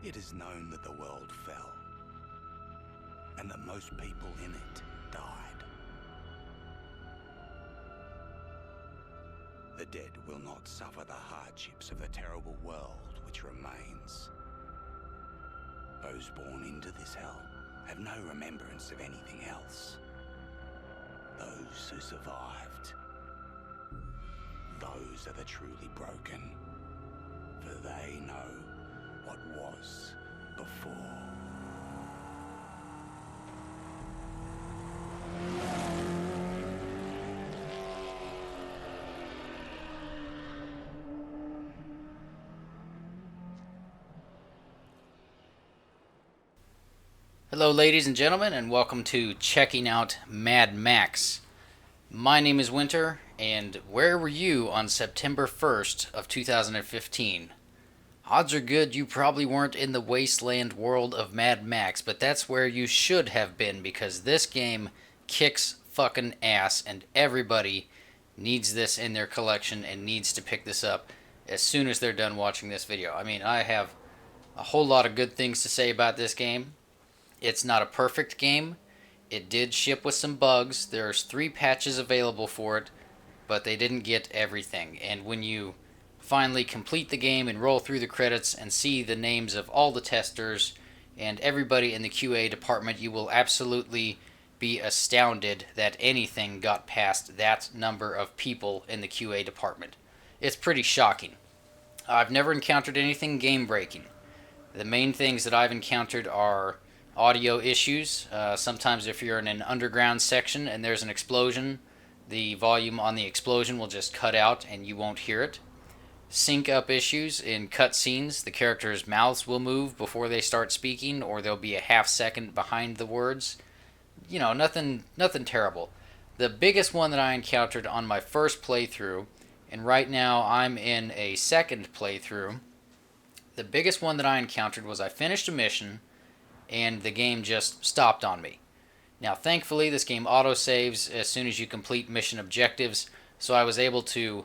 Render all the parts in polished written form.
It is known that the world fell, and that most people in it died. The dead will not suffer the hardships of the terrible world which remains. Those born into this hell have no remembrance of anything else. Those who survived, those are the truly broken, for they know what was before. Hello ladies and gentlemen, and welcome to Checking Out Mad Max. My name is Winter, and where were you on September 1st of 2015? Odds are good you probably weren't in the wasteland world of Mad Max, but that's where you should have been, because this game kicks fucking ass, and everybody needs this in their collection and needs to pick this up as soon as they're done watching this video. I mean, I have a whole lot of good things to say about this game. It's not a perfect game. It did ship with some bugs. There's 3 patches available for it, but they didn't get everything. And when you finally complete the game and roll through the credits and see the names of all the testers and everybody in the QA department, you will absolutely be astounded that anything got past that number of people in the QA department. It's pretty shocking. I've never encountered anything game-breaking. The main things that I've encountered are audio issues. Sometimes if you're in an underground section and there's an explosion, the volume on the explosion will just cut out and you won't hear it. Sync up issues in cutscenes. The characters' mouths will move before they start speaking, or they'll be a half second behind the words. You know, nothing terrible. The biggest one that I encountered on my first playthrough, and right now I'm in a second playthrough, the biggest one that I encountered was I finished a mission and the game just stopped on me. Now, thankfully, this game autosaves as soon as you complete mission objectives, so I was able to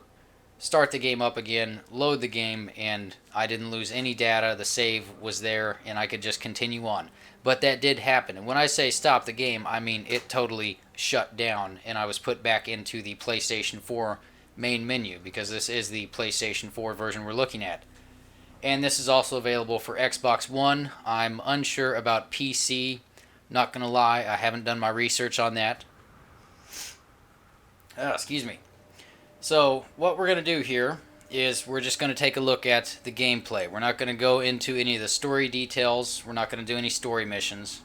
start the game up again, load the game, and I didn't lose any data. The save was there, and I could just continue on. But that did happen, and when I say stop the game, I mean it totally shut down, and I was put back into the PlayStation 4 main menu, because this is the PlayStation 4 version we're looking at. And this is also available for Xbox One. I'm unsure about PC. Not gonna lie, I haven't done my research on that. Excuse me. So, what we're gonna do here is we're just gonna take a look at the gameplay. We're not gonna go into any of the story details. We're not gonna do any story missions.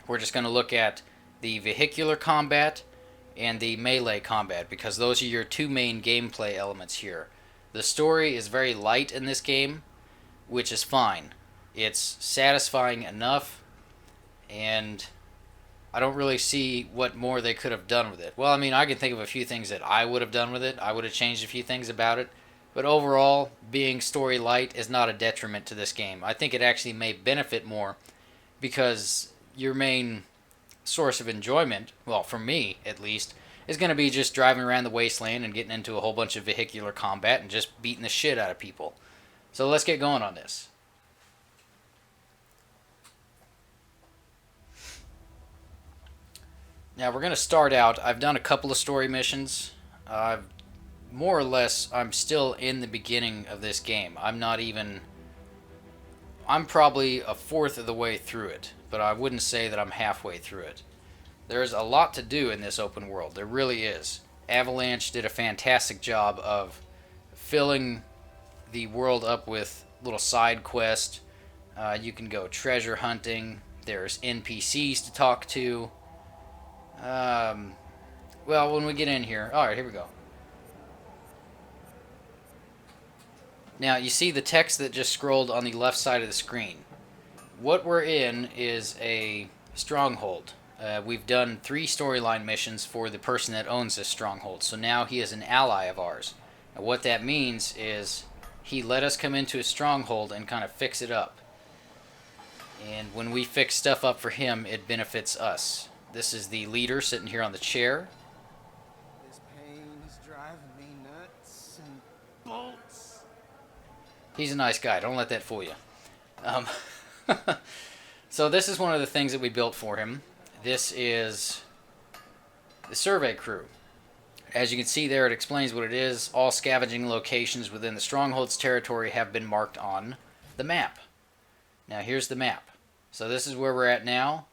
We're just gonna look at the vehicular combat and the melee combat, because those are your 2 main gameplay elements here. The story is very light in this game, which is fine. It's satisfying enough, and I don't really see what more they could have done with it. Well, I mean, I can think of a few things that I would have done with it. I would have changed a few things about it. But overall, being story light is not a detriment to this game. I think it actually may benefit more, because your main source of enjoyment, well, for me at least, is going to be just driving around the wasteland and getting into a whole bunch of vehicular combat and just beating the shit out of people. So let's get going on this. Now we're going to start out. I've done a couple of story missions. More or less, I'm still in the beginning of this game. I'm probably a fourth of the way through it, but I wouldn't say that I'm halfway through it. There's a lot to do in this open world. There really is. Avalanche did a fantastic job of filling the world up with little side quests. You can go treasure hunting. There's NPCs to talk to. Well, when we get in here... Alright, here we go. Now, you see the text that just scrolled on the left side of the screen. What we're in is a stronghold. We've done 3 storyline missions for the person that owns this stronghold, so now he is an ally of ours. Now, what that means is he let us come into a stronghold and kind of fix it up. And when we fix stuff up for him, it benefits us. This is the leader sitting here on the chair. This pain is driving me nuts and bolts. He's a nice guy. Don't let that fool you. So this is one of the things that we built for him. This is the survey crew. As you can see there, it explains what it is. All scavenging locations within the Stronghold's territory have been marked on the map. Now here's the map. So this is where we're at now.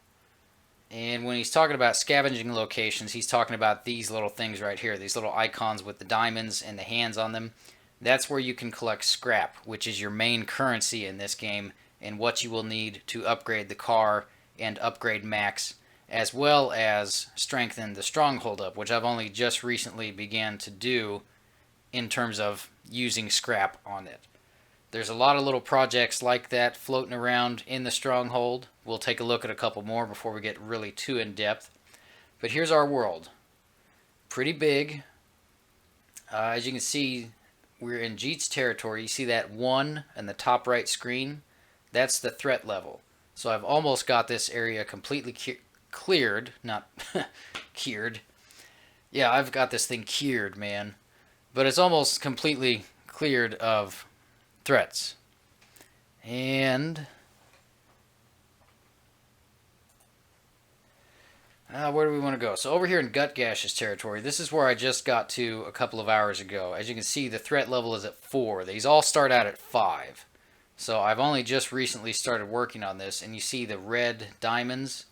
And when he's talking about scavenging locations, he's talking about these little things right here. These little icons with the diamonds and the hands on them. That's where you can collect scrap, which is your main currency in this game, and what you will need to upgrade the car and upgrade Max, as well as strengthen the Stronghold up, which I've only just recently began to do in terms of using scrap on it. There's a lot of little projects like that floating around in the Stronghold. We'll take a look at a couple more before we get really too in depth. But here's our world. Pretty big. As you can see, we're in Jeet's territory. You see that 1 in the top right screen? That's the threat level. So I've almost got this area completely cleared. Not cured. Yeah, I've got this thing cured, man. But it's almost completely cleared of threats. And where do we want to go? So over here in Gutgash's territory, this is where I just got to a couple of hours ago. As you can see, the threat level is at 4. These all start out at 5. So I've only just recently started working on this, and you see the red diamonds.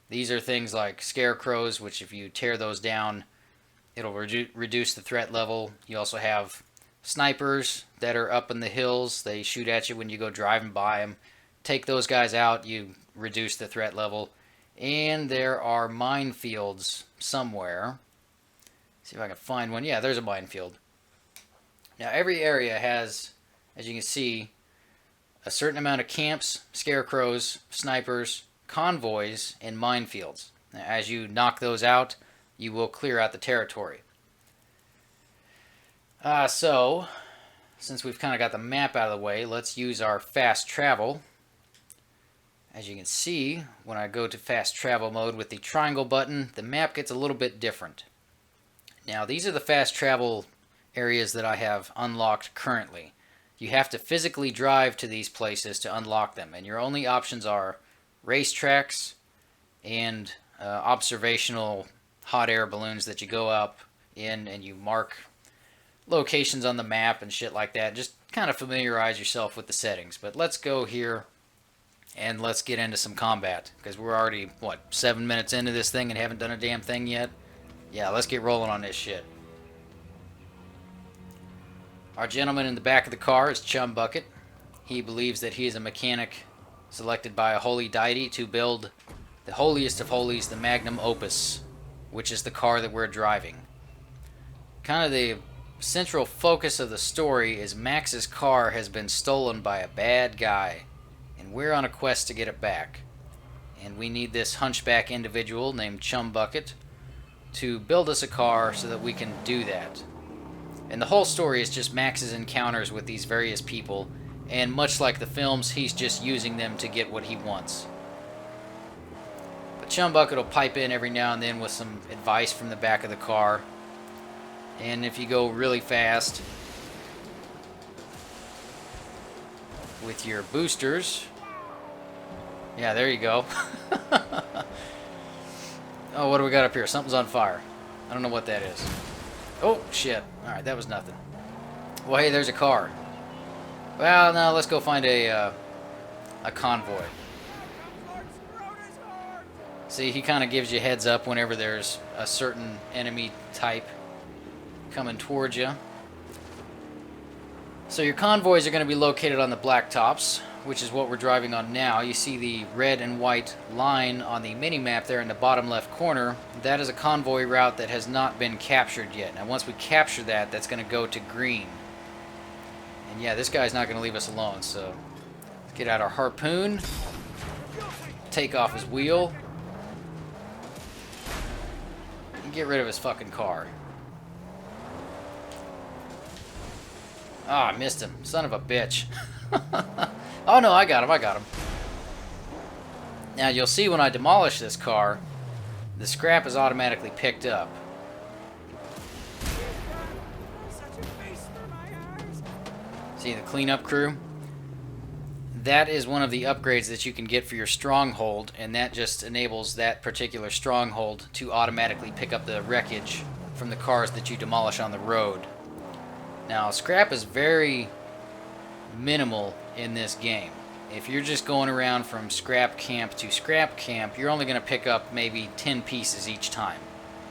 These are things like scarecrows, which if you tear those down, it'll reduce the threat level. You also have snipers that are up in the hills. They shoot at you when you go driving by them. Take those guys out, you reduce the threat level. And there are minefields somewhere. See if I can find one. Yeah, there's a minefield. Now every area has, as you can see, a certain amount of camps, scarecrows, snipers, convoys, and minefields. Now, as you knock those out, you will clear out the territory. So, since we've kind of got the map out of the way, let's use our fast travel. As you can see, when I go to fast travel mode with the triangle button, the map gets a little bit different. Now, these are the fast travel areas that I have unlocked currently. You have to physically drive to these places to unlock them, and your only options are racetracks and observational hot air balloons that you go up in and you mark locations on the map and shit like that. Just kind of familiarize yourself with the settings. But let's go here and let's get into some combat, because we're already, what, 7 minutes into this thing and haven't done a damn thing yet? Yeah, let's get rolling on this shit. Our gentleman in the back of the car is Chum Bucket. He believes that he is a mechanic selected by a holy deity to build the holiest of holies, the magnum opus, which is the car that we're driving. Kind of the central focus of the story is Max's car has been stolen by a bad guy, and we're on a quest to get it back. And we need this hunchback individual named Chum Bucket to build us a car so that we can do that. And the whole story is just Max's encounters with these various people, and much like the films, he's just using them to get what he wants. But Chum Bucket will pipe in every now and then with some advice from the back of the car. And if you go really fast with your boosters, yeah, there you go. Oh, what do we got up here? Something's on fire. I don't know what that is. Oh, shit. Alright, that was nothing. Well, hey, there's a car. Well, now let's go find a convoy. See, he kind of gives you heads up whenever there's a certain enemy type coming towards you. So your convoys are going to be located on the blacktops, which is what we're driving on now. You see the red and white line on the mini-map there in the bottom left corner. That is a convoy route that has not been captured yet. Now once we capture that, that's going to go to green. And yeah, this guy's not going to leave us alone, so let's get out our harpoon, take off his wheel, and get rid of his fucking car. Ah, I missed him. Son of a bitch. Oh no, I got him. Now you'll see when I demolish this car, the scrap is automatically picked up. See the cleanup crew? that is one of the upgrades that you can get for your stronghold, and that just enables that particular stronghold to automatically pick up the wreckage from the cars that you demolish on the road. Now, scrap is very minimal in this game. If you're just going around from scrap camp to scrap camp, you're only going to pick up maybe 10 pieces each time.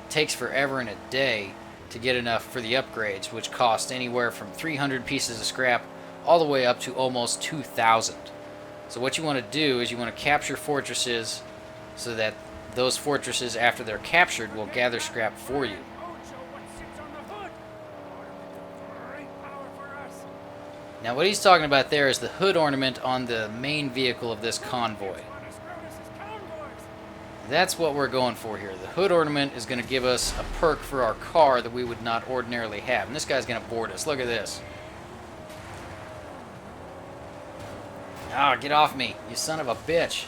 It takes forever and a day to get enough for the upgrades, which cost anywhere from 300 pieces of scrap all the way up to almost 2,000. So what you want to do is you want to capture fortresses so that those fortresses, after they're captured, will gather scrap for you. Now what he's talking about there is the hood ornament on the main vehicle of this convoy. That's what we're going for here. The hood ornament is going to give us a perk for our car that we would not ordinarily have. And this guy's going to board us. Look at this. Ah, get off me, you son of a bitch.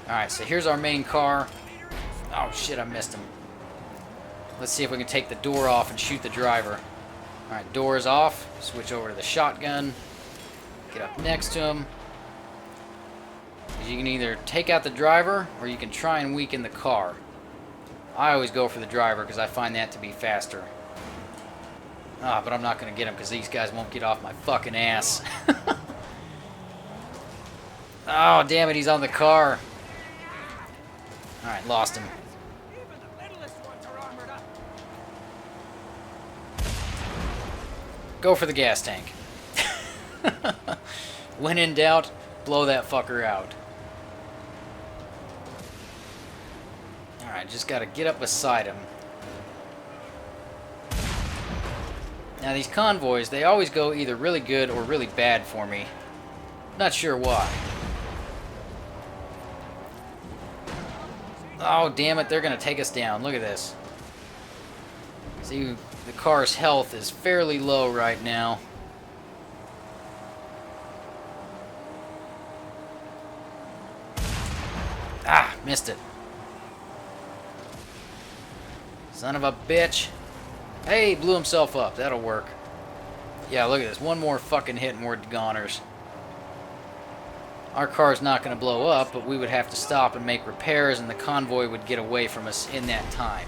Alright, so here's our main car. Oh shit, I missed him. Let's see if we can take the door off and shoot the driver. Alright, door is off. Switch over to the shotgun. Get up next to him. You can either take out the driver or you can try and weaken the car. I always go for the driver because I find that to be faster. Ah, but I'm not going to get him because these guys won't get off my fucking ass. Oh, damn it, he's on the car. Alright, lost him. Go for the gas tank. When in doubt, blow that fucker out. Alright, just gotta get up beside him. Now these convoys, they always go either really good or really bad for me. Not sure why. Oh, damn it, they're gonna take us down. Look at this. See, the car's health is fairly low right now. Ah, missed it. Son of a bitch. Hey, blew himself up. That'll work. Yeah, look at this. One more fucking hit and we're goners. Our car's not going to blow up, but we would have to stop and make repairs, and the convoy would get away from us in that time.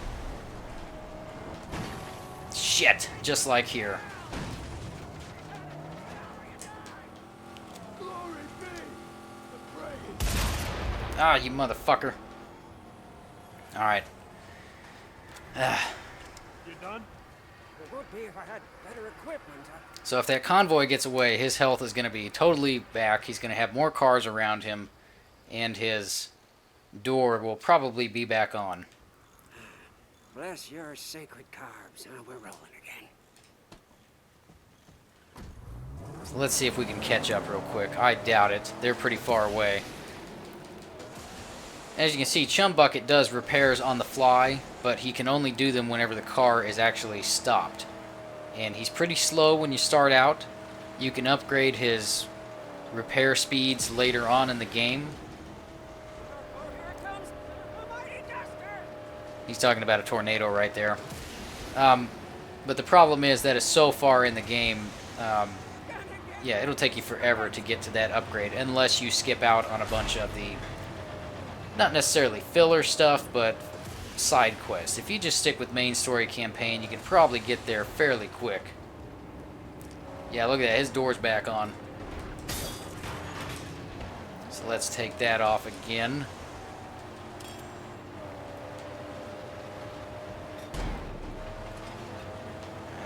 Shit, just like here. Ah, you motherfucker. Alright. You done? It would be if I had better equipment. So if that convoy gets away, his health is going to be totally back. He's going to have more cars around him, and his door will probably be back on. Bless your sacred carbs. We're rolling again. So let's see if we can catch up real quick. I doubt it. They're pretty far away. As you can see, Chum Bucket does repairs on the fly, but he can only do them whenever the car is actually stopped. And he's pretty slow when you start out. You can upgrade his repair speeds later on in the game. Oh, here it comes. A mighty duster. He's talking about a tornado right there. But the problem is that it's so far in the game, yeah, it'll take you forever to get to that upgrade unless you skip out on a bunch of the, not necessarily filler stuff, but side quests. If you just stick with main story campaign, you can probably get there fairly quick. Yeah, look at that. His door's back on. So let's take that off again.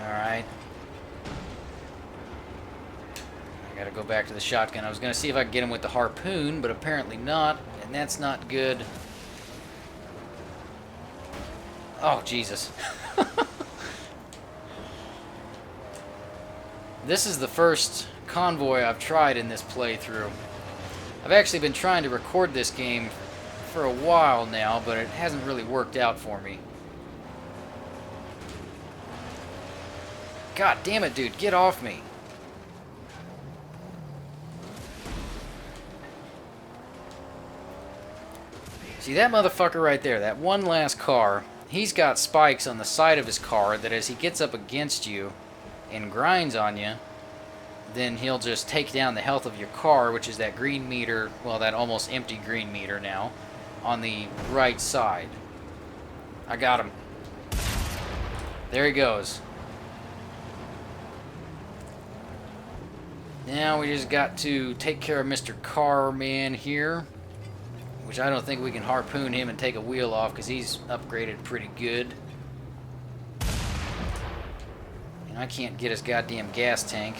Alright. I gotta go back to the shotgun. I was gonna see if I could get him with the harpoon, but apparently not, and that's not good. Oh, Jesus. This is the first convoy I've tried in this playthrough. I've actually been trying to record this game for a while now, but it hasn't really worked out for me. God damn it, dude. Get off me. See, that motherfucker right there, that one last car, he's got spikes on the side of his car that as he gets up against you and grinds on you, then he'll just take down the health of your car, which is that green meter, well, that almost empty green meter now, on the right side. I got him. There he goes. Now we just got to take care of Mr. Carman here, which I don't think we can harpoon him and take a wheel off because he's upgraded pretty good. And I can't get his goddamn gas tank.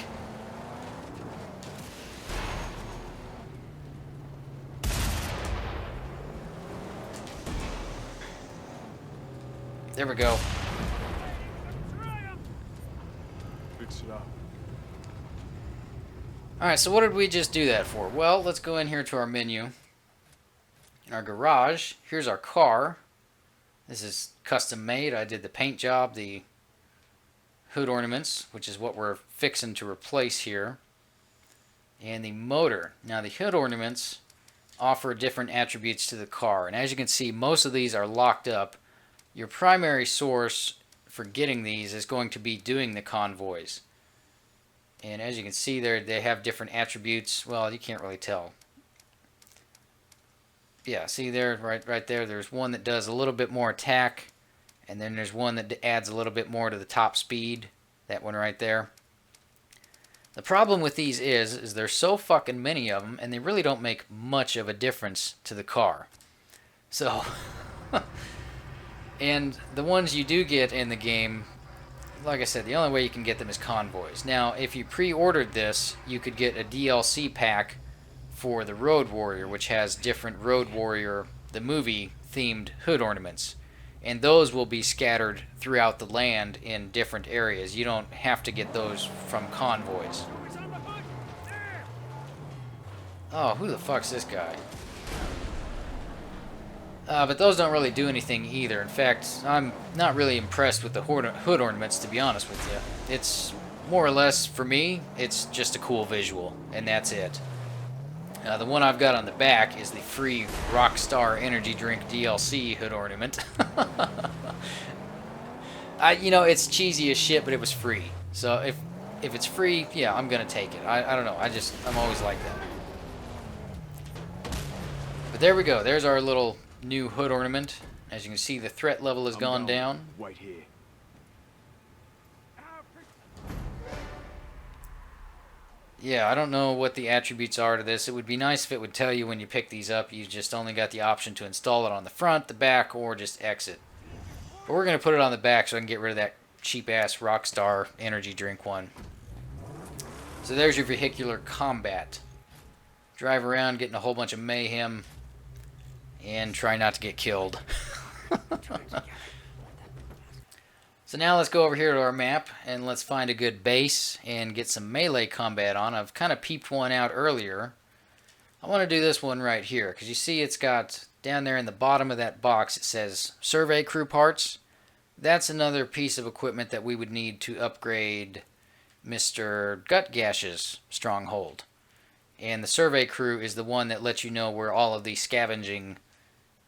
There we go. Fix it up. Alright, so what did we just do that for? Well, let's go in here to our menu. In our garage, here's our car. This is custom made. I did the paint job, the hood ornaments, which is what we're fixing to replace here. And the motor. Now the hood ornaments offer different attributes to the car. And as you can see, most of these are locked up. Your primary source for getting these is going to be doing the convoys. And as you can see there, they have different attributes. Well, you can't really tell. Yeah, see there, right there, there's one that does a little bit more attack. And then there's one that adds a little bit more to the top speed. That one right there. The problem with these is there's so fucking many of them, and they really don't make much of a difference to the car. So, and the ones you do get in the game, like I said, the only way you can get them is convoys. Now, if you pre-ordered this, you could get a DLC pack for the Road Warrior, which has different Road Warrior, the movie-themed hood ornaments. And those will be scattered throughout the land in different areas. You don't have to get those from convoys. Oh, who the fuck's this guy? But those don't really do anything either. In fact, I'm not really impressed with the hood ornaments, to be honest with you. It's more or less, for me, it's just a cool visual, and that's it. The one I've got on the back is the free Rockstar Energy Drink DLC hood ornament. You know, it's cheesy as shit, but it was free. So if it's free, yeah, I'm gonna take it. I don't know. I'm always like that. But there we go. There's our little new hood ornament. As you can see, the threat level has gone down. Wait here. Yeah, I don't know what the attributes are to this. It would be nice if it would tell you when you pick these up. You just only got the option to install it on the front, the back, or just exit. But we're going to put it on the back so I can get rid of that cheap-ass Rockstar energy drink one. So there's your vehicular combat. Drive around getting a whole bunch of mayhem and try not to get killed. So now let's go over here to our map and let's find a good base and get some melee combat on. I've kind of peeped one out earlier. I want to do this one right here because you see it's got down there in the bottom of that box it says survey crew parts. That's another piece of equipment that we would need to upgrade Mr. Gutgash's stronghold. And the survey crew is the one that lets you know where all of the scavenging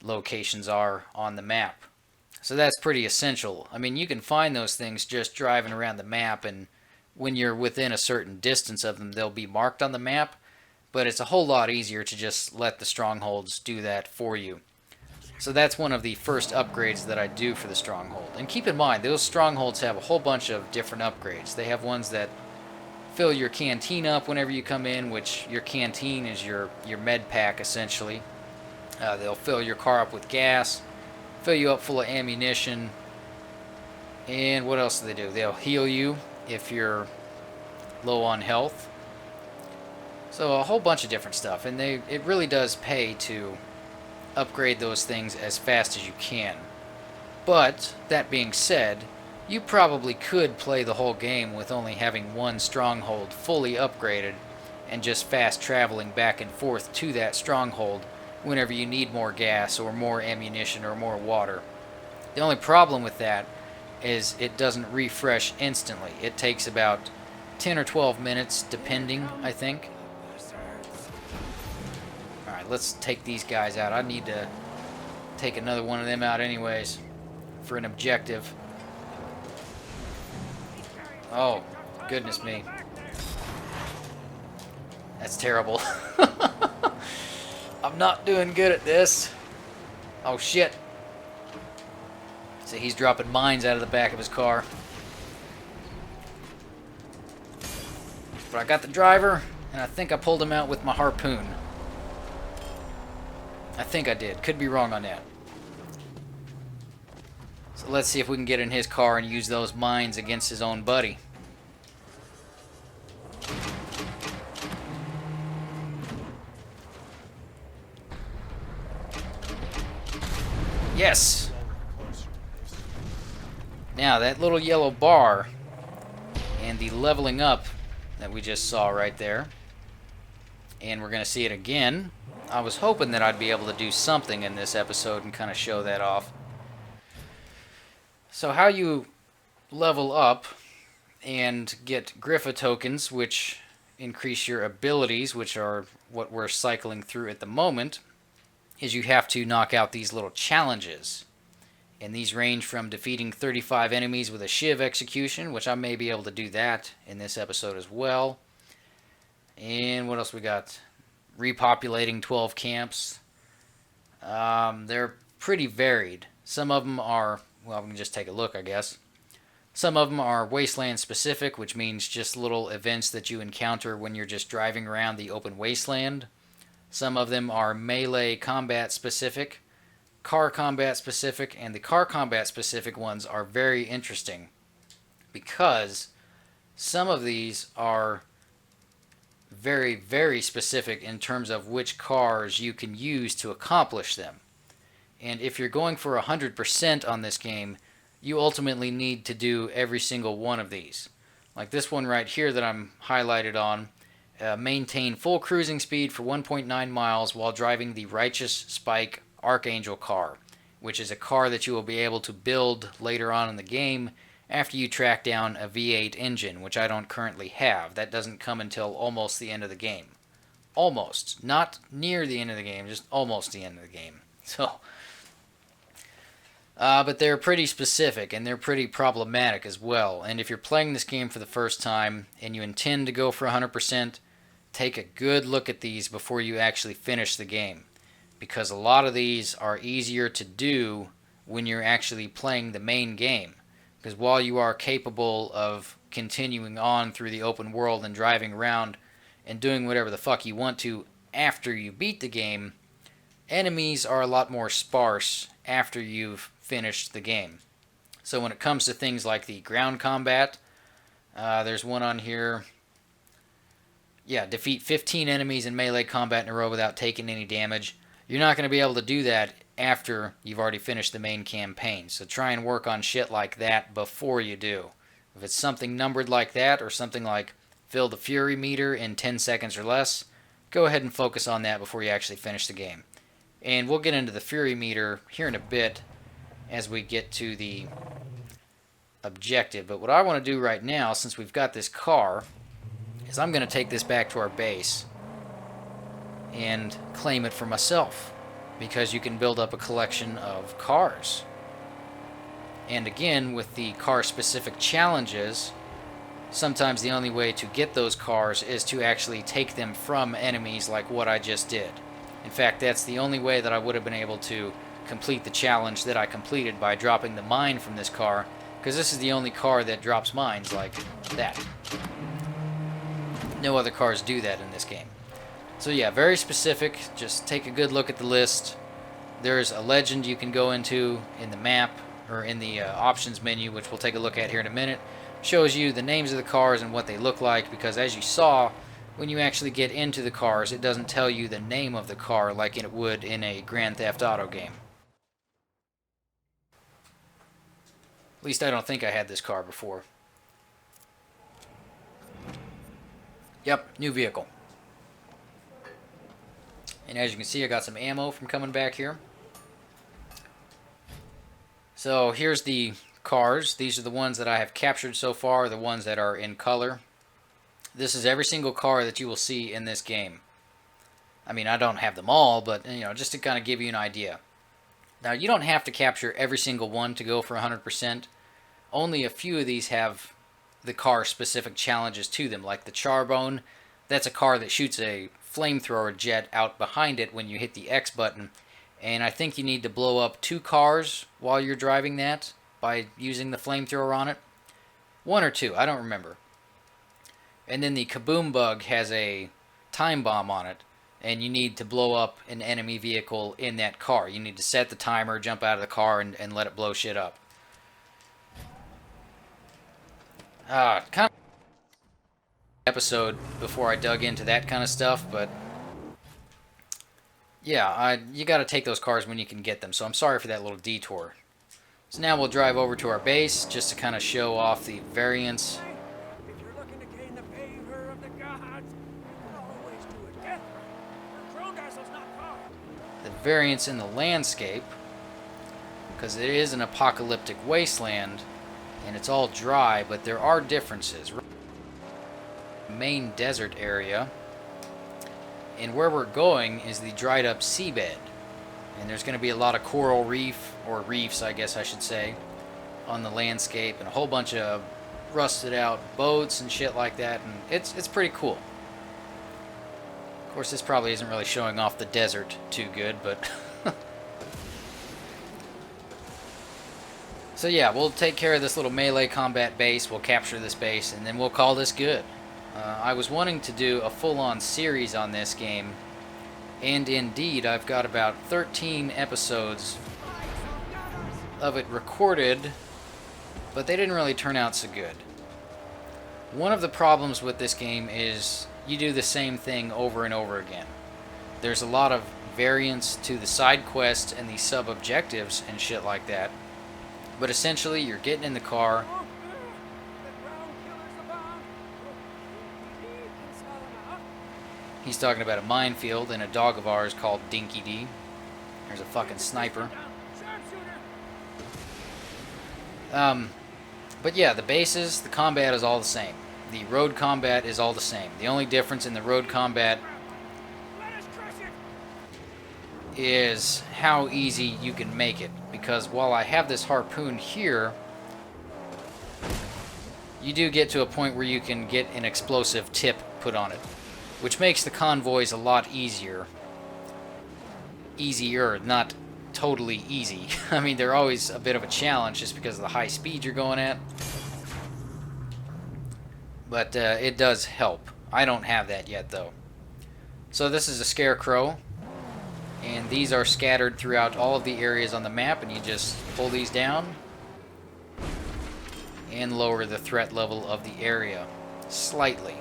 locations are on the map. So that's pretty essential. I mean, you can find those things just driving around the map, and when you're within a certain distance of them, they'll be marked on the map, but it's a whole lot easier to just let the strongholds do that for you. So that's one of the first upgrades that I do for the stronghold. And keep in mind, those strongholds have a whole bunch of different upgrades. They have ones that fill your canteen up whenever you come in, which your canteen is your med pack, essentially. They'll fill your car up with gas, fill you up full of ammunition, and what else do they do? They'll heal you if you're low on health. So a whole bunch of different stuff, and it really does pay to upgrade those things as fast as you can. But that being said, you probably could play the whole game with only having one stronghold fully upgraded and just fast traveling back and forth to that stronghold whenever you need more gas or more ammunition or more water. The only problem with that is it doesn't refresh instantly. It takes about 10 or 12 minutes depending, I think. Alright, let's take these guys out. I need to take another one of them out anyways. for an objective. Oh, goodness me. That's terrible. I'm not doing good at this. Oh, shit. So he's dropping mines out of the back of his car. But I got the driver, and I think I pulled him out with my harpoon. I think I did. Could be wrong on that. So let's see if we can get in his car and use those mines against his own buddy. Yes! Now, that little yellow bar and the leveling up that we just saw right there, and we're going to see it again. I was hoping that I'd be able to do something in this episode and kind of show that off. So how you level up and get Griffa tokens, which increase your abilities, which are what we're cycling through at the moment, is you have to knock out these little challenges. And these range from defeating 35 enemies with a Shiv execution, which I may be able to do that in this episode as well. And what else we got? Repopulating 12 camps. They're pretty varied. Some of them are, well, we can just take a look, I guess. Some of them are wasteland specific, which means just little events that you encounter when you're just driving around the open wasteland. Some of them are melee combat specific, car combat specific, and the car combat specific ones are very interesting because some of these are very, very specific in terms of which cars you can use to accomplish them. And if you're going for 100% on this game, you ultimately need to do every single one of these. Like this one right here that I'm highlighted on, maintain full cruising speed for 1.9 miles while driving the Righteous Spike Archangel car, which is a car that you will be able to build later on in the game after you track down a V8 engine, which I don't currently have. That doesn't come until almost the end of the game. Almost. Not near the end of the game, just almost the end of the game. So, but they're pretty specific, and they're pretty problematic as well. And if you're playing this game for the first time, and you intend to go for 100%, take a good look at these before you actually finish the game. Because a lot of these are easier to do when you're actually playing the main game. Because while you are capable of continuing on through the open world and driving around and doing whatever the fuck you want to after you beat the game, enemies are a lot more sparse after you've finished the game. So when it comes to things like the ground combat, there's one on here. Yeah, defeat 15 enemies in melee combat in a row without taking any damage. You're not going to be able to do that after you've already finished the main campaign. So try and work on shit like that before you do. If it's something numbered like that, or something like fill the Fury meter in 10 seconds or less, go ahead and focus on that before you actually finish the game. And we'll get into the Fury meter here in a bit as we get to the objective. But what I want to do right now, since we've got this car, is I'm going to take this back to our base and claim it for myself, because you can build up a collection of cars. And again, with the car-specific challenges, sometimes the only way to get those cars is to actually take them from enemies like what I just did. In fact, that's the only way that I would have been able to complete the challenge that I completed by dropping the mine from this car, because this is the only car that drops mines like that. No other cars do that in this game. So yeah, very specific. Just take a good look at the list. There's a legend you can go into in the map, or in the options menu, which we'll take a look at here in a minute. Shows you the names of the cars and what they look like, because as you saw, when you actually get into the cars, it doesn't tell you the name of the car like it would in a Grand Theft Auto game. At least I don't think I had this car before. Yep, new vehicle. And as you can see, I got some ammo from coming back here. So here's the cars. These are the ones that I have captured so far, the ones that are in color. This is every single car that you will see in this game. I mean, I don't have them all, but you know, just to kind of give you an idea. Now, you don't have to capture every single one to go for 100%. Only a few of these have the car-specific challenges to them, like the Charbone. That's a car that shoots a flamethrower jet out behind it when you hit the X button. And I think you need to blow up 2 cars while you're driving that by using the flamethrower on it. 1 or 2, I don't remember. And then the Kaboom Bug has a time bomb on it, and you need to blow up an enemy vehicle in that car. You need to set the timer, jump out of the car, and let it blow shit up. Kind of episode before I dug into that kind of stuff, but yeah, you got to take those cars when you can get them, so I'm sorry for that little detour. So now we'll drive over to our base just to kind of show off the variance. If you're looking to gain the favor of the gods, you can always do a death run. Drogassel's not far. The variance in the landscape, because it is an apocalyptic wasteland, and it's all dry, but there are differences. Main desert area, and where we're going is the dried up seabed, and there's going to be a lot of coral reef, or reefs I guess I should say, on the landscape, and a whole bunch of rusted out boats and shit like that, and it's pretty cool. Of course, this probably isn't really showing off the desert too good, but so yeah, we'll take care of this little melee combat base, we'll capture this base, and then we'll call this good. I was wanting to do a full-on series on this game, and indeed I've got about 13 episodes of it recorded, but they didn't really turn out so good. One of the problems with this game is you do the same thing over and over again. There's a lot of variance to the side quests and the sub-objectives and shit like that, but essentially you're getting in the car. He's talking about a minefield and a dog of ours called Dinky D. There's a fucking sniper. But yeah, the bases, the combat is all the same. The road combat is all the same. The only difference in the road combat is how easy you can make it. Because while I have this harpoon here, you do get to a point where you can get an explosive tip put on it, which makes the convoys a lot easier. Easier, not totally easy. I mean, they're always a bit of a challenge just because of the high speed you're going at. But it does help. I don't have that yet, though. So this is a scarecrow, and these are scattered throughout all of the areas on the map, and you just pull these down and lower the threat level of the area slightly.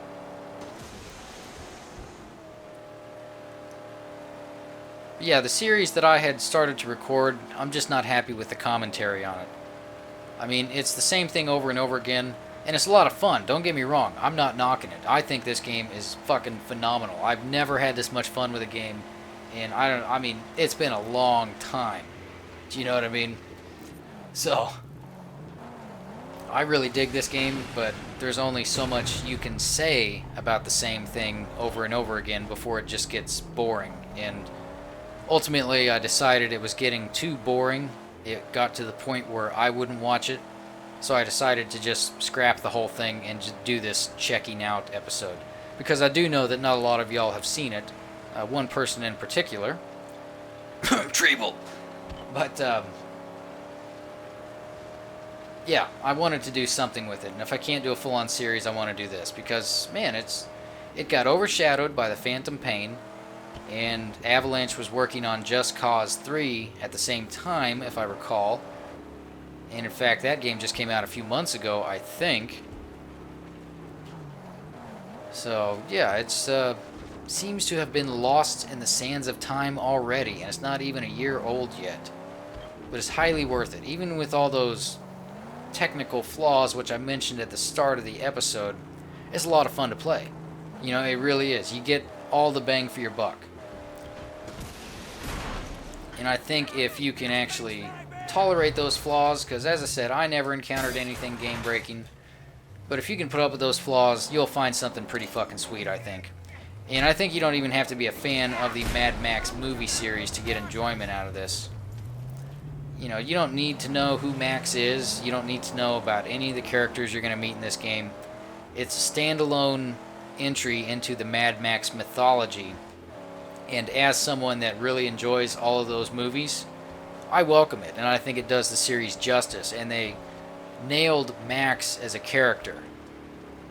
Yeah, the series that I had started to record, I'm just not happy with the commentary on it. I mean, it's the same thing over and over again, and it's a lot of fun, don't get me wrong. I'm not knocking it. I think this game is fucking phenomenal. I've never had this much fun with a game, and I mean, it's been a long time. Do you know what I mean? So, I really dig this game, but there's only so much you can say about the same thing over and over again before it just gets boring, and ultimately, I decided it was getting too boring. It got to the point where I wouldn't watch it, so I decided to just scrap the whole thing and just do this checking out episode. Because I do know that not a lot of y'all have seen it. One person in particular. Treble! But, yeah, I wanted to do something with it. And if I can't do a full-on series, I want to do this. Because, man, it got overshadowed by the Phantom Pain. And Avalanche was working on Just Cause 3 at the same time, if I recall. And in fact, that game just came out a few months ago, I think. So, yeah, it's seems to have been lost in the sands of time already, and it's not even a year old yet. But it's highly worth it. Even with all those technical flaws, which I mentioned at the start of the episode, it's a lot of fun to play. You know, it really is. You get all the bang for your buck. And I think if you can actually tolerate those flaws, because as I said, I never encountered anything game-breaking, but if you can put up with those flaws, you'll find something pretty fucking sweet, I think. And I think you don't even have to be a fan of the Mad Max movie series to get enjoyment out of this. You know, you don't need to know who Max is. You don't need to know about any of the characters you're going to meet in this game. It's a standalone entry into the Mad Max mythology. And as someone that really enjoys all of those movies, I welcome it. And I think it does the series justice. And they nailed Max as a character.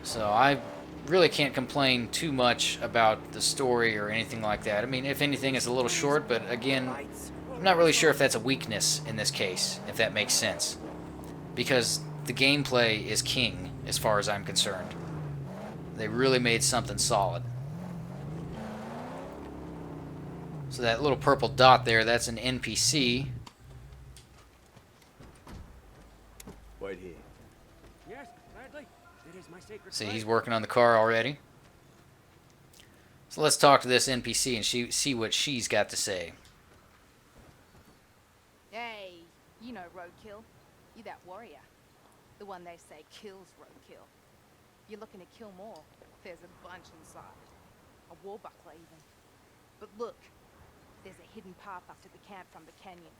So I really can't complain too much about the story or anything like that. I mean, if anything, it's a little short, but again, I'm not really sure if that's a weakness in this case, if that makes sense. Because the gameplay is king, as far as I'm concerned. They really made something solid. So that little purple dot there, that's an NPC. Wait here. Yes, gladly. It is my sacred See, flame. he's working on the car already. So let's talk to this NPC and see what she's got to say. Hey, you know roadkill. You that warrior. The one they say kills roadkill. You're looking to kill more. There's a bunch inside. A war buckler even. But look, there's a hidden path up to the camp from the canyon.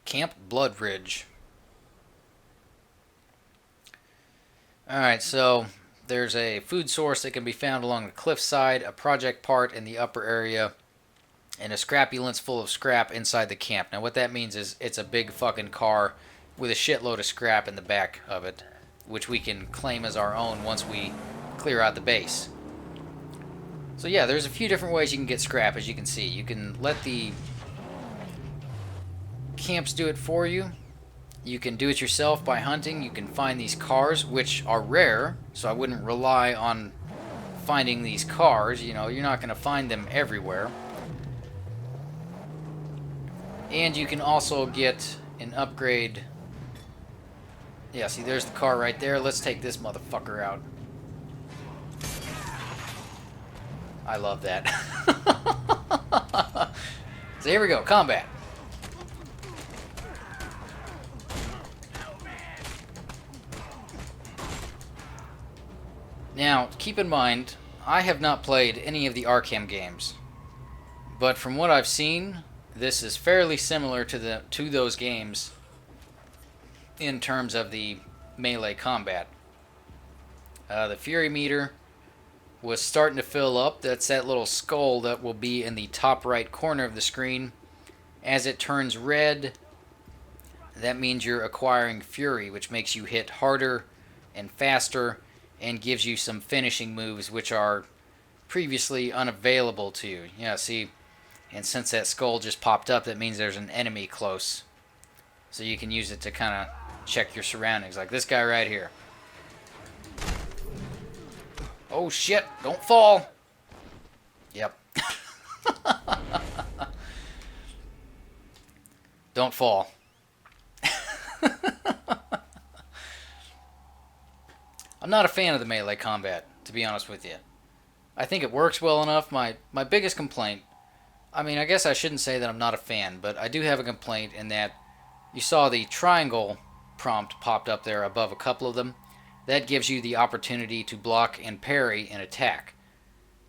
Camp Blood Ridge. Alright, so there's a food source that can be found along the cliffside, a project part in the upper area, and a scrapulence full of scrap inside the camp. Now what that means is it's a big fucking car with a shitload of scrap in the back of it, which we can claim as our own once we clear out the base. So yeah, there's a few different ways you can get scrap, as you can see. You can let the camps do it for you. You can do it yourself by hunting. You can find these cars, which are rare, so I wouldn't rely on finding these cars. You know, you're not going to find them everywhere. And you can also get an upgrade. Yeah, see, there's the car right there. Let's take this motherfucker out. I love that. So here we go, combat. Now, keep in mind, I have not played any of the Arkham games, but from what I've seen, this is fairly similar to those games in terms of the melee combat. The Fury meter was starting to fill up. That's that little skull that will be in the top right corner of the screen. As it turns red, that means you're acquiring Fury, which makes you hit harder and faster and gives you some finishing moves which are previously unavailable to you. Yeah, see, and since that skull just popped up, that means there's an enemy close. So you can use it to kind of check your surroundings, like this guy right here. Oh shit, don't fall. Yep. Don't fall. I'm not a fan of the melee combat, to be honest with you. I think it works well enough. My biggest complaint, I mean, I guess I shouldn't say that I'm not a fan, but I do have a complaint in that you saw the triangle prompt popped up there above a couple of them. That gives you the opportunity to block and parry an attack.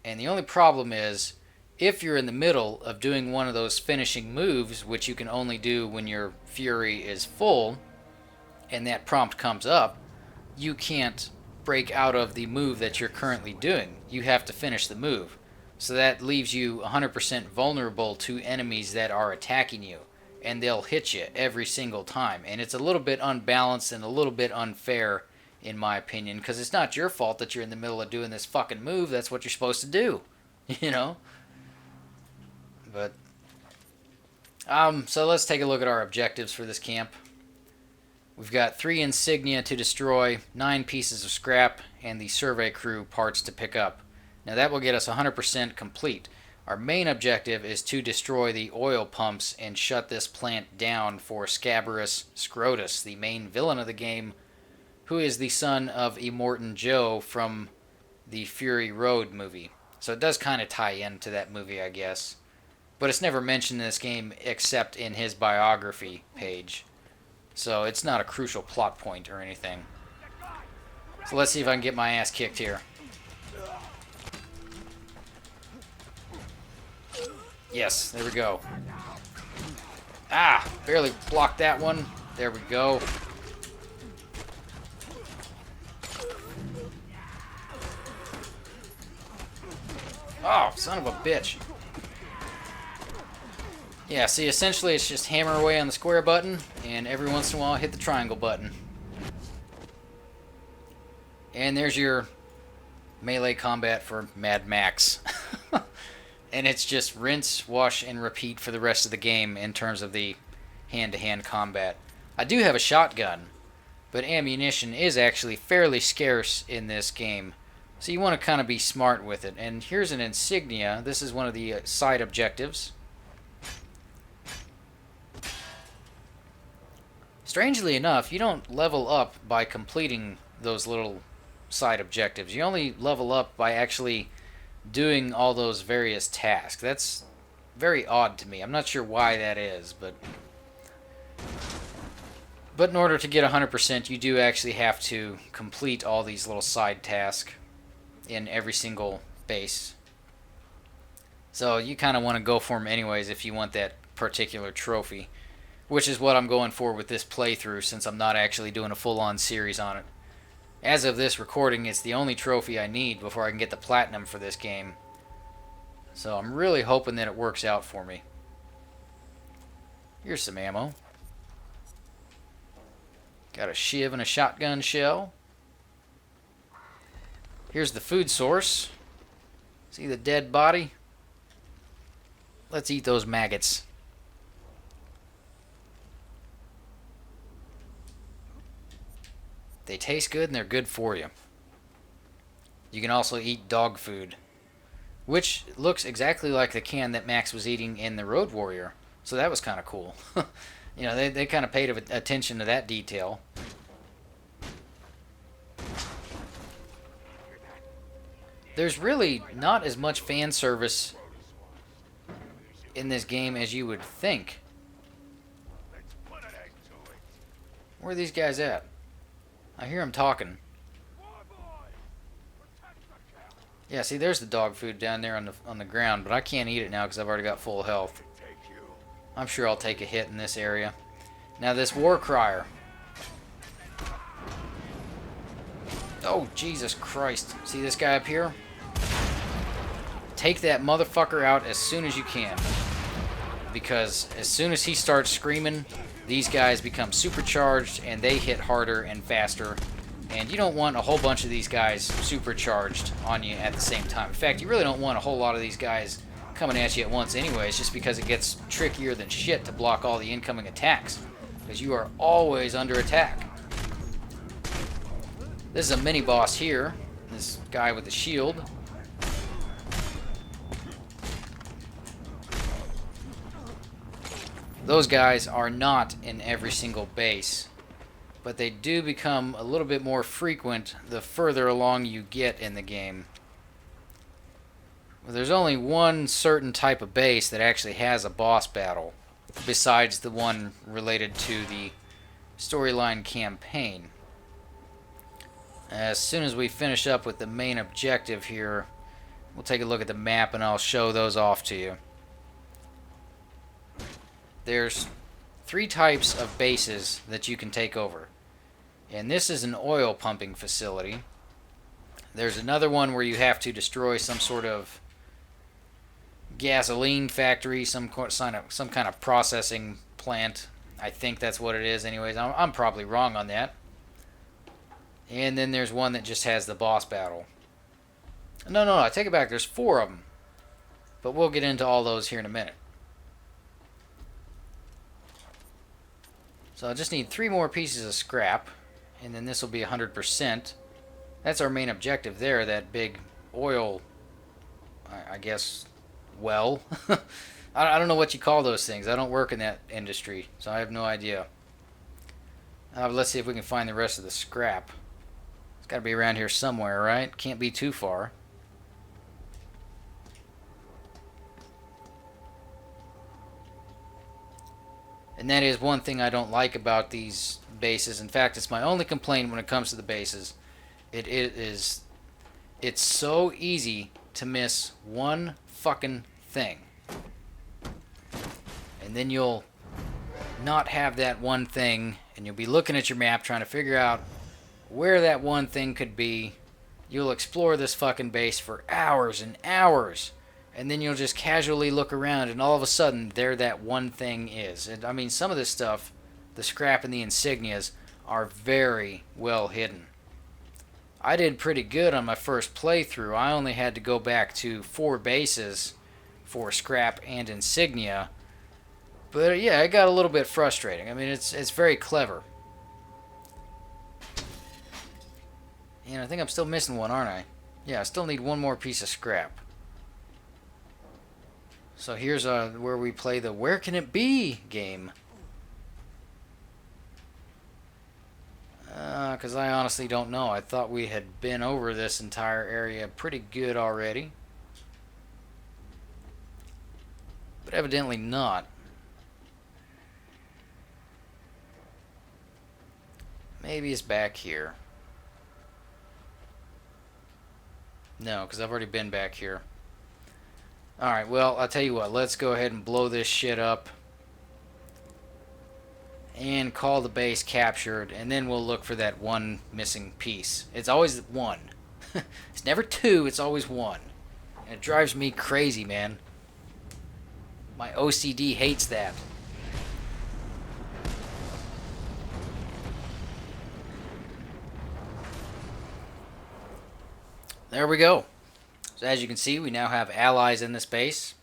And the only problem is, if you're in the middle of doing one of those finishing moves, which you can only do when your Fury is full, and that prompt comes up, you can't break out of the move that you're currently doing. You have to finish the move. So that leaves you 100% vulnerable to enemies that are attacking you. And they'll hit you every single time. And it's a little bit unbalanced and a little bit unfair, in my opinion, because it's not your fault that you're in the middle of doing this fucking move. That's what you're supposed to do. You know? But so let's take a look at our objectives for this camp. We've got 3 insignia to destroy, 9 pieces of scrap, and the survey crew parts to pick up. Now that will get us 100% complete. Our main objective is to destroy the oil pumps and shut this plant down for Scabrous Scrotus, the main villain of the game, who is the son of Immortan Joe from the Fury Road movie. So it does kind of tie into that movie, I guess. But it's never mentioned in this game except in his biography page. So it's not a crucial plot point or anything. So let's see if I can get my ass kicked here. Yes, there we go. Ah, barely blocked that one. There we go. Oh, son of a bitch. Yeah, see, essentially it's just hammer away on the square button, and every once in a while hit the triangle button. And there's your melee combat for Mad Max. And it's just rinse, wash, and repeat for the rest of the game in terms of the hand-to-hand combat. I do have a shotgun, but ammunition is actually fairly scarce in this game. So you want to kind of be smart with it. And here's an insignia. This is one of the side objectives. Strangely enough, you don't level up by completing those little side objectives. You only level up by actually doing all those various tasks. That's very odd to me. I'm not sure why that is, but in order to get 100%, you do actually have to complete all these little side tasks in every single base. So you kind of want to go for them anyways if you want that particular trophy, which is what I'm going for with this playthrough, since I'm not actually doing a full-on series on it. As of this recording, it's the only trophy I need before I can get the platinum for this game. So I'm really hoping that it works out for me. Here's some ammo. Got a shiv and a shotgun shell. Here's the food source. See the dead body? Let's eat those maggots. They taste good and they're good for you. You can also eat dog food, which looks exactly like the can that Max was eating in the Road Warrior. So that was kind of cool. You know, they kind of paid attention to that detail. There's really not as much fan service in this game as you would think. Where are these guys at? I hear them talking. Yeah, see, there's the dog food down there on the ground, but I can't eat it now because I've already got full health. I'm sure I'll take a hit in this area. Now this war crier. Oh, Jesus Christ. See this guy up here? Take that motherfucker out as soon as you can. Because as soon as he starts screaming, these guys become supercharged and they hit harder and faster. And you don't want a whole bunch of these guys supercharged on you at the same time. In fact, you really don't want a whole lot of these guys coming at you at once anyways, just because it gets trickier than shit to block all the incoming attacks. Because you are always under attack. This is a mini-boss here. This guy with the shield. Those guys are not in every single base, but they do become a little bit more frequent the further along you get in the game. There's only one certain type of base that actually has a boss battle, besides the one related to the storyline campaign. As soon as we finish up with the main objective here, we'll take a look at the map and I'll show those off to you. There's 3 types of bases that you can take over. And this is an oil pumping facility. There's another one where you have to destroy some sort of gasoline factory, some kind of processing plant. I think that's what it is anyways. I'm probably wrong on that. And then there's one that just has the boss battle. No, I take it back. There's 4 of them. But we'll get into all those here in a minute. So I just need 3 more pieces of scrap, and then this will be 100%. That's our main objective there, that big oil, I guess, well. I don't know what you call those things. I don't work in that industry, so I have no idea. Let's see if we can find the rest of the scrap. It's got to be around here somewhere, right? Can't be too far. And that is one thing I don't like about these bases. In fact, it's my only complaint when it comes to the bases. It's so easy to miss one fucking thing. And then you'll not have that one thing, and you'll be looking at your map trying to figure out where that one thing could be. You'll explore this fucking base for hours and hours, and then you'll just casually look around, and all of a sudden, there that one thing is. And I mean, some of this stuff, the scrap and the insignias, are very well hidden. I did pretty good on my first playthrough. I only had to go back to 4 bases for scrap and insignia. But yeah, it got a little bit frustrating. I mean, it's very clever. And I think I'm still missing one, aren't I? Yeah, I still need one more piece of scrap. So here's where we play the Where Can It Be game. Because I honestly don't know. I thought we had been over this entire area pretty good already. But evidently not. Maybe it's back here. No, because I've already been back here. Alright, well, I'll tell you what. Let's go ahead and blow this shit up. And call the base captured. And then we'll look for that one missing piece. It's always 1. It's never 2, it's always 1. And it drives me crazy, man. My OCD hates that. There we go. So as you can see, we now have allies in this base,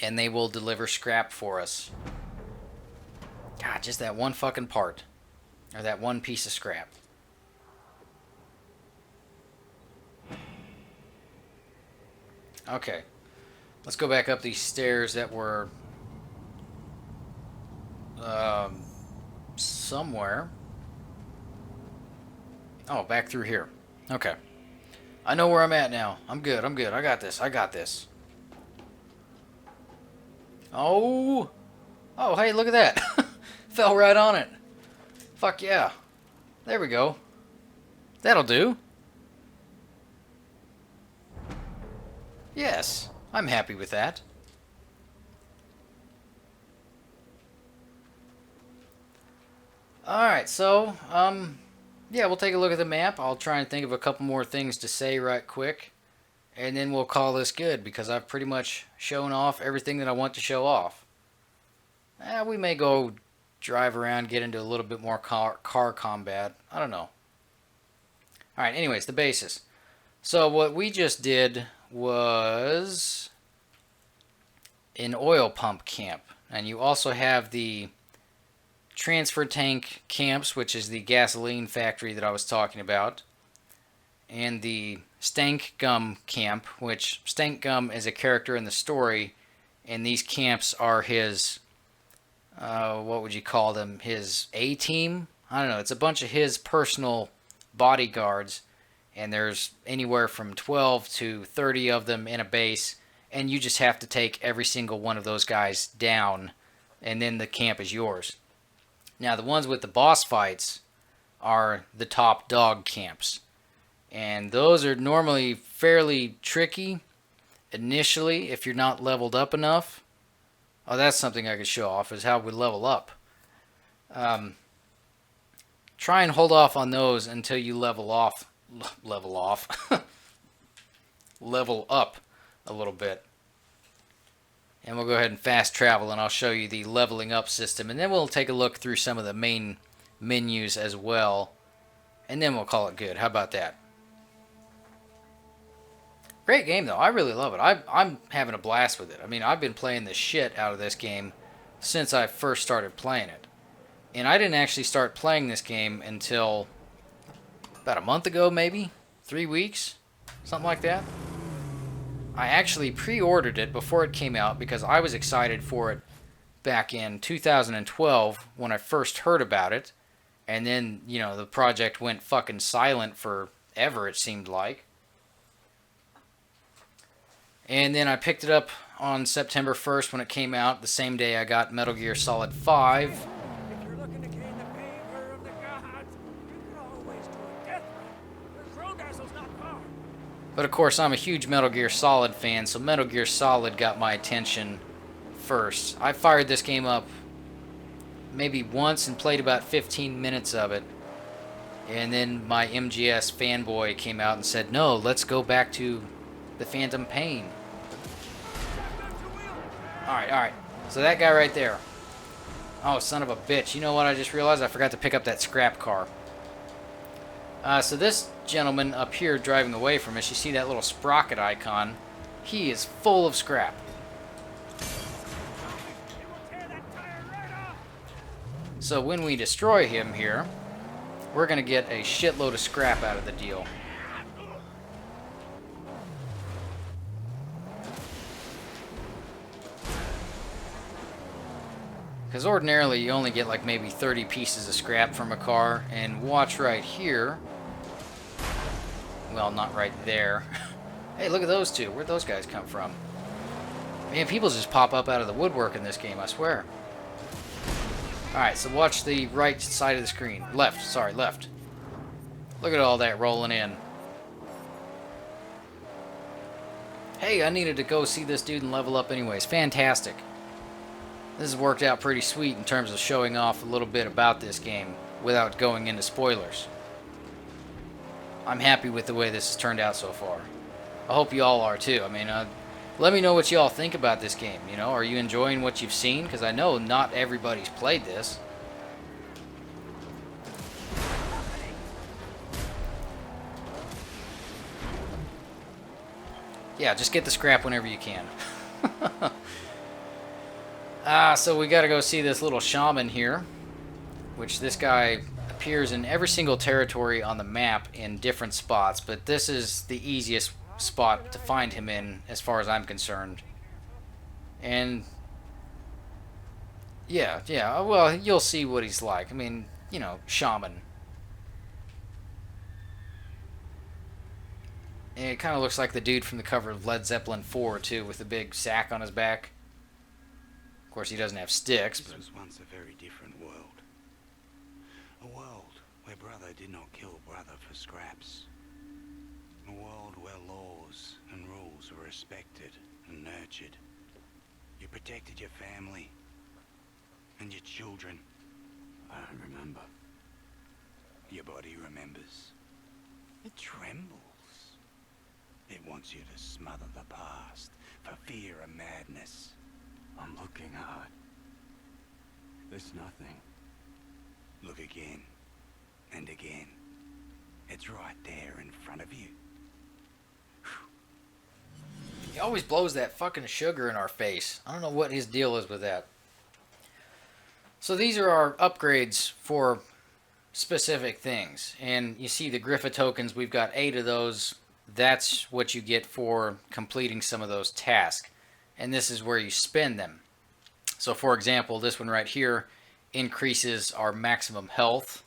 and they will deliver scrap for us. God, just that one fucking part. Or that one piece of scrap. Okay. Let's go back up these stairs that were somewhere. Oh, back through here. Okay. I know where I'm at now. I'm good. I'm good. I got this. I got this. Oh. Oh, hey, look at that. Fell right on it. Fuck yeah. There we go. That'll do. Yes. I'm happy with that. Alright, so, yeah, we'll take a look at the map. I'll try and think of a couple more things to say right quick. And then we'll call this good, because I've pretty much shown off everything that I want to show off. We may go drive around, get into a little bit more car combat. I don't know. Alright, anyways, the basis. So what we just did was an oil pump camp. And you also have the transfer tank camps, which is the gasoline factory that I was talking about, and the stank gum camp, which stank gum is a character in the story, and these camps are his, what would you call them, his A-team? I don't know, it's a bunch of his personal bodyguards, and there's anywhere from 12 to 30 of them in a base, and you just have to take every single one of those guys down, and then the camp is yours. Now, the ones with the boss fights are the top dog camps. And those are normally fairly tricky initially if you're not leveled up enough. Oh, that's something I could show off, is how we level up. Try and hold off on those until you level off. Level off. Level up a little bit. And we'll go ahead and fast travel, and I'll show you the leveling up system. And then we'll take a look through some of the main menus as well. And then we'll call it good. How about that? Great game, though. I really love it. I'm having a blast with it. I mean, I've been playing the shit out of this game since I first started playing it. And I didn't actually start playing this game until about a month ago, maybe? 3 weeks? Something like that. I actually pre-ordered it before it came out because I was excited for it back in 2012 when I first heard about it. And then, you know, the project went fucking silent forever, it seemed like. And then I picked it up on September 1st when it came out, the same day I got Metal Gear Solid 5. If you're looking to gain the favor of the gods, you can always do a death run. The Crondazzle's not far. But of course, I'm a huge Metal Gear Solid fan, so Metal Gear Solid got my attention 1st. I fired this game up maybe once and played about 15 minutes of it. And then my MGS fanboy came out and said, no, let's go back to the Phantom Pain. Alright. So that guy right there. Oh, son of a bitch. You know what I just realized? I forgot to pick up that scrap car. So this gentleman up here driving away from us, you see that little sprocket icon? He is full of scrap. So when we destroy him here, we're going to get a shitload of scrap out of the deal. Because ordinarily you only get like maybe 30 pieces of scrap from a car. And watch right here. Well, not right there. Hey, look at those two. Where'd those guys come from? Man, people just pop up out of the woodwork in this game, I swear. Alright, so watch the right side of the screen. Left, sorry, left. Look at all that rolling in. Hey, I needed to go see this dude and level up anyways. Fantastic. This has worked out pretty sweet in terms of showing off a little bit about this game without going into spoilers. I'm happy with the way this has turned out so far. I hope you all are too. I mean, let me know what you all think about this game. You know, are you enjoying what you've seen? Because I know not everybody's played this. Yeah, just get the scrap whenever you can. So we gotta go see this little shaman here, which this guy appears in every single territory on the map in different spots, but this is the easiest spot to find him in as far as I'm concerned. And yeah, well, you'll see what he's like. I mean, you know, shaman. And it kind of looks like the dude from the cover of Led Zeppelin 4 too, with the big sack on his back. Of course, he doesn't have sticks. This was once a very different world. A world where brother did not kill brother for scraps. A world where laws and rules were respected and nurtured. You protected your family and your children. I don't remember. Your body remembers. It trembles. It wants you to smother the past for fear and madness. I'm looking hard. There's nothing. Look again and again. It's right there in front of you. He always blows that fucking sugar in our face. I don't know what his deal is with that. So these are our upgrades for specific things. And you see the Griffith tokens, we've got 8 of those. That's what you get for completing some of those tasks. And this is where you spend them. So for example, this one right here increases our maximum health.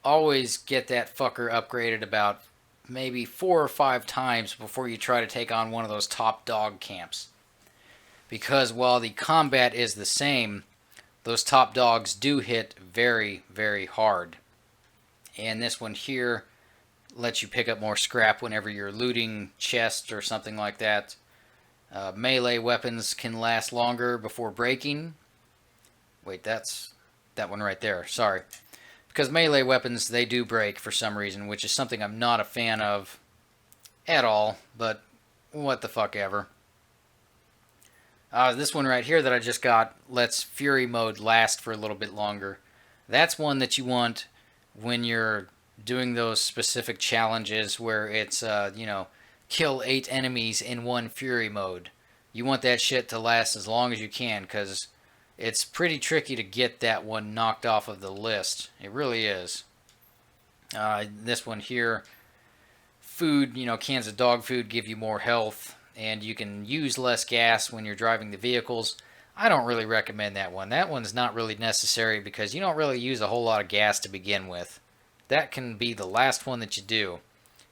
Always get that fucker upgraded about maybe 4 or 5 times before you try to take on one of those top dog camps. Because while the combat is the same, those top dogs do hit very, very hard. And this one here lets you pick up more scrap whenever you're looting chests or something like that. Melee weapons can last longer before breaking. Wait, that's that one right there. Sorry. Because melee weapons, they do break for some reason, which is something I'm not a fan of at all, but what the fuck ever. This one right here that I just got lets Fury mode last for a little bit longer. That's one that you want when you're doing those specific challenges where it's, you know, kill 8 enemies in one Fury mode. You want that shit to last as long as you can, because it's pretty tricky to get that one knocked off of the list. It really is. This one here, food, you know, cans of dog food give you more health, and you can use less gas when you're driving the vehicles. I don't really recommend that one. That one's not really necessary because you don't really use a whole lot of gas to begin with. That can be the last one that you do,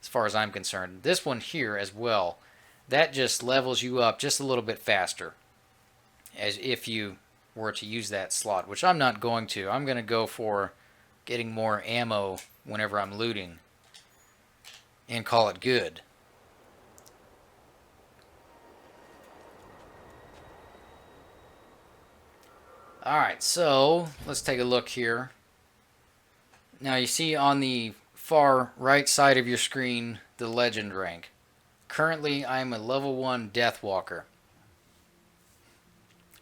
as far as I'm concerned. This one here as well, that just levels you up just a little bit faster, as if you were to use that slot, which I'm not going to. I'm going to go for getting more ammo whenever I'm looting and call it good. Alright, so let's take a look here. Now you see on the far right side of your screen the legend rank. Currently I'm a level 1 Deathwalker.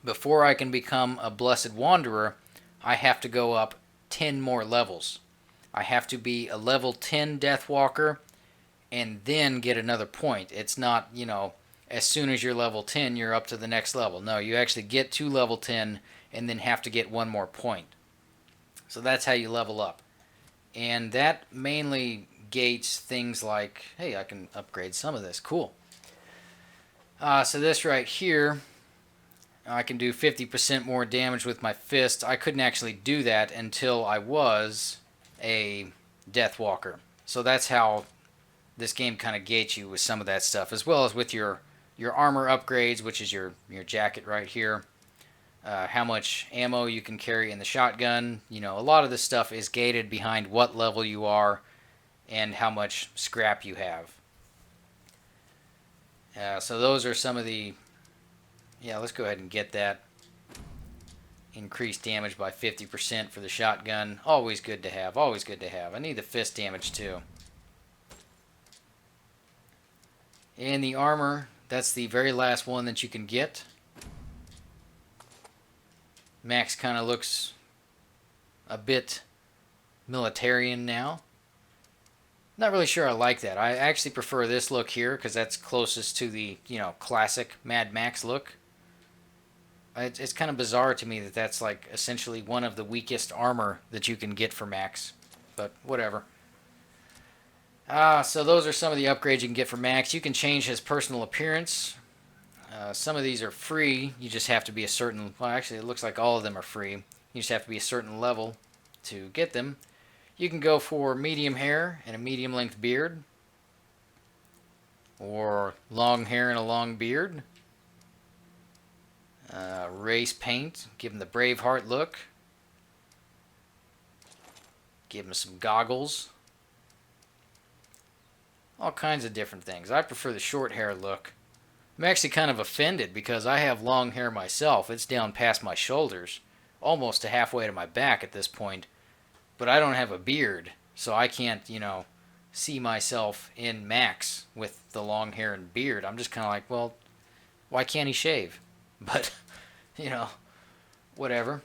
Before I can become a Blessed Wanderer, I have to go up 10 more levels. I have to be a level 10 Deathwalker and then get another point. It's not, you know, as soon as you're level 10, you're up to the next level. No, you actually get to level 10 and then have to get one more point. So that's how you level up. And that mainly gates things like, hey, I can upgrade some of this. Cool. So this right here, I can do 50% more damage with my fist. I couldn't actually do that until I was a Deathwalker. So that's how this game kind of gates you with some of that stuff, as well as with your armor upgrades, which is your jacket right here. How much ammo you can carry in the shotgun. You know, a lot of this stuff is gated behind what level you are and how much scrap you have. So those are some of the... Yeah, let's go ahead and get that. Increased damage by 50% for the shotgun. Always good to have. Always good to have. I need the fist damage too. And the armor, that's the very last one that you can get. Max kind of looks a bit militarian now. Not really sure I like that. I actually prefer this look here because that's closest to the, you know, classic Mad Max look. It's kind of bizarre to me that that's like essentially one of the weakest armor that you can get for Max. But whatever. So those are some of the upgrades you can get for Max. You can change his personal appearance. Some of these are free. You just have to be a certain... Well, actually, it looks like all of them are free. You just have to be a certain level to get them. You can go for medium hair and a medium length beard. Or long hair and a long beard. Race paint. Give him the Braveheart look. Give him some goggles. All kinds of different things. I prefer the short hair look. I'm actually kind of offended because I have long hair myself. It's down past my shoulders, almost to halfway to my back at this point. But I don't have a beard, so I can't, you know, see myself in Max with the long hair and beard. I'm just kind of like, well, why can't he shave? But, you know, whatever.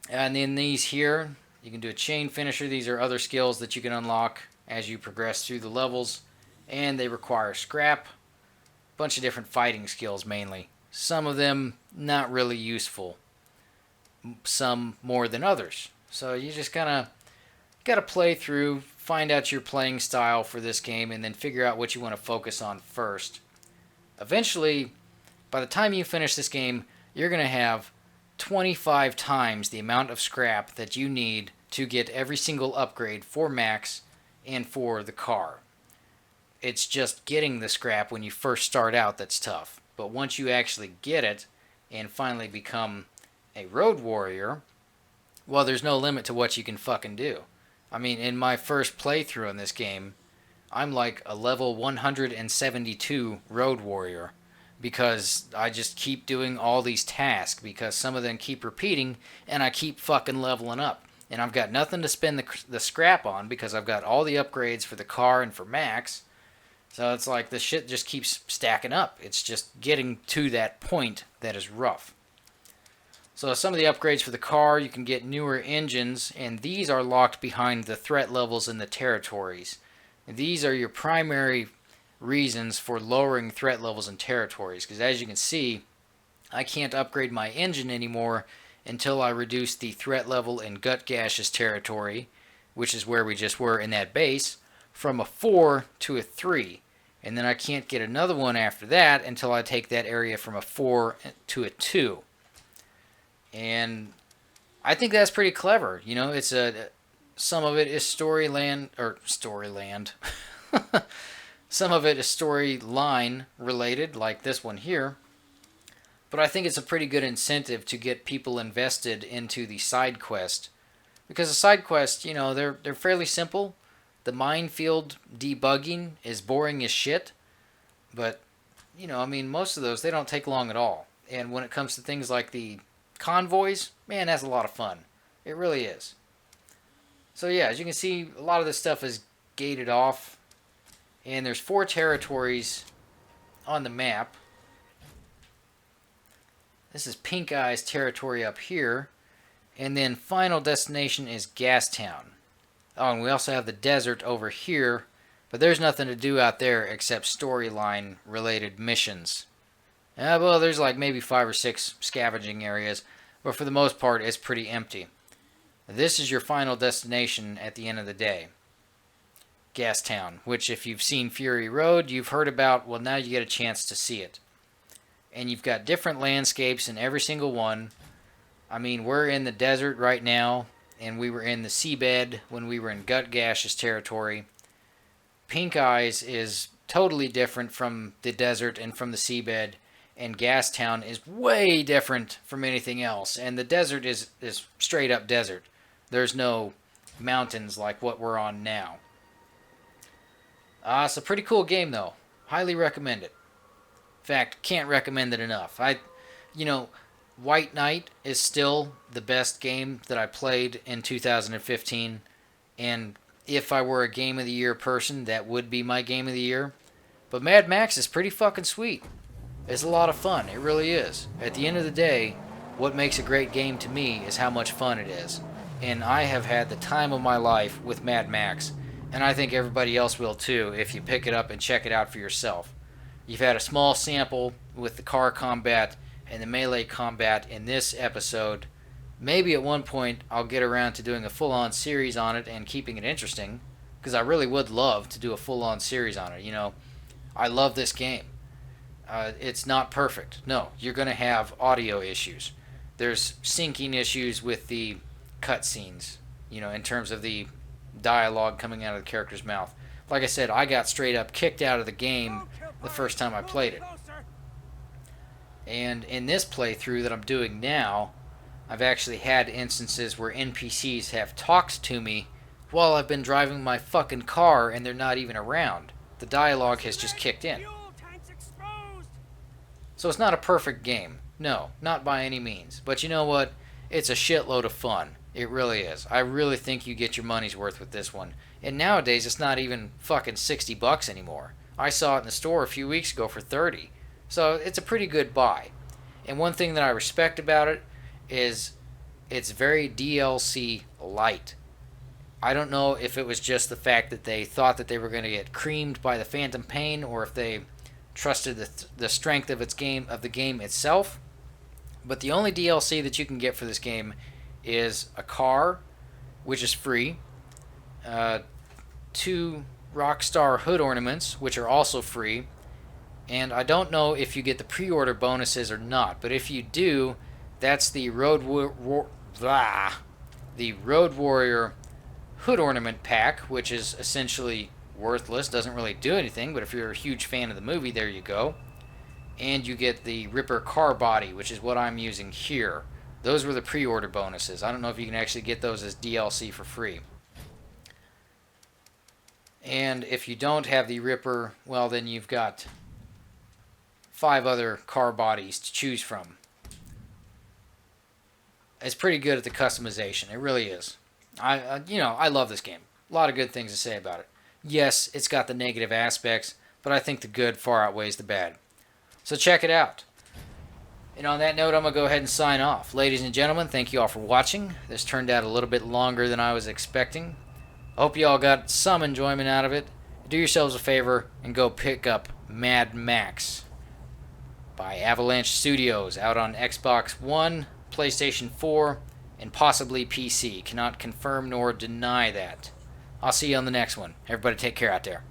And then these here, you can do a chain finisher. These are other skills that you can unlock as you progress through the levels. And they require scrap. Bunch of different fighting skills mainly. Some of them not really useful. Some more than others. So you just kind of got to play through, find out your playing style for this game, and then figure out what you want to focus on first. Eventually, by the time you finish this game, you're going to have 25 times the amount of scrap that you need to get every single upgrade for Max and for the car. It's just getting the scrap when you first start out that's tough. But once you actually get it and finally become a road warrior, well, there's no limit to what you can fucking do. I mean, in my first playthrough in this game, I'm like a level 172 road warrior because I just keep doing all these tasks because some of them keep repeating and I keep fucking leveling up. And I've got nothing to spend the scrap on because I've got all the upgrades for the car and for Max. So it's like the shit just keeps stacking up. It's just getting to that point that is rough. So some of the upgrades for the car, you can get newer engines, and these are locked behind the threat levels in the territories. And these are your primary reasons for lowering threat levels in territories, because as you can see, I can't upgrade my engine anymore until I reduce the threat level in Gut Gash's territory, which is where we just were in that base, from a 4 to a 3. And then I can't get another one after that until I take that area from a 4 to a 2. And I think that's pretty clever. You know, it's some of it is storyland. Some of it is storyline related, like this one here. But I think it's a pretty good incentive to get people invested into the side quest. Because the side quests, you know, they're fairly simple. The minefield debugging is boring as shit. But, you know, I mean, most of those, they don't take long at all. And when it comes to things like the convoys, man, that's a lot of fun. It really is. So yeah, as you can see, a lot of this stuff is gated off. And there's 4 territories on the map. This is Pink Eye's territory up here. And then final destination is Gastown. Oh, and we also have the desert over here. But there's nothing to do out there except storyline related missions. Well, there's like maybe 5 or 6 scavenging areas. But for the most part, it's pretty empty. This is your final destination at the end of the day. Gastown, which if you've seen Fury Road, you've heard about. Well, now you get a chance to see it. And you've got different landscapes in every single one. I mean, we're in the desert right now, and we were in the seabed when we were in Gutgash's territory. Pink Eyes is totally different from the desert and from the seabed, and Gastown is way different from anything else. And the desert is straight up desert. There's no mountains like what we're on now. It's a pretty cool game, though. Highly recommend it. In fact, can't recommend it enough. White Knight is still the best game that I played in 2015. And if I were a Game of the Year person, that would be my Game of the Year. But Mad Max is pretty fucking sweet. It's a lot of fun. It really is. At the end of the day, what makes a great game to me is how much fun it is. And I have had the time of my life with Mad Max. And I think everybody else will too if you pick it up and check it out for yourself. You've had a small sample with the car combat and the melee combat in this episode. Maybe at one point I'll get around to doing a full-on series on it and keeping it interesting. Because I really would love to do a full-on series on it. I love this game. It's not perfect. No, you're going to have audio issues. There's syncing issues with the cutscenes, in terms of the dialogue coming out of the character's mouth. Like I said, I got straight up kicked out of the game the first time I played it. And in this playthrough that I'm doing now, I've actually had instances where NPCs have talked to me while I've been driving my fucking car and they're not even around. The dialogue has just kicked in. So it's not a perfect game. No, not by any means. But you know what? It's a shitload of fun. It really is. I really think you get your money's worth with this one. And nowadays, it's not even fucking $60 anymore. I saw it in the store a few weeks ago for $30. So it's a pretty good buy. And one thing that I respect about it is it's very DLC light. I don't know if it was just the fact that they thought that they were going to get creamed by the Phantom Pain, or if they trusted the strength of the game itself. But the only DLC that you can get for this game is a car, which is free, 2 Rockstar hood ornaments, which are also free, and I don't know if you get the pre-order bonuses or not, but if you do, that's the Road Warrior hood ornament pack, which is essentially worthless, doesn't really do anything, but if you're a huge fan of the movie, there you go. And you get the Ripper car body, which is what I'm using here. Those were the pre-order bonuses. I don't know if you can actually get those as DLC for free. And if you don't have the Ripper, well, then you've got 5 other car bodies to choose from. It's pretty good at the customization. It really is. I love this game. A lot of good things to say about it. Yes, it's got the negative aspects, but I think the good far outweighs the bad. So check it out. And on that note, I'm going to go ahead and sign off. Ladies and gentlemen, thank you all for watching. This turned out a little bit longer than I was expecting. I hope you all got some enjoyment out of it. Do yourselves a favor and go pick up Mad Max by Avalanche Studios, out on Xbox One, PlayStation 4, and possibly PC. Cannot confirm nor deny that. I'll see you on the next one. Everybody take care out there.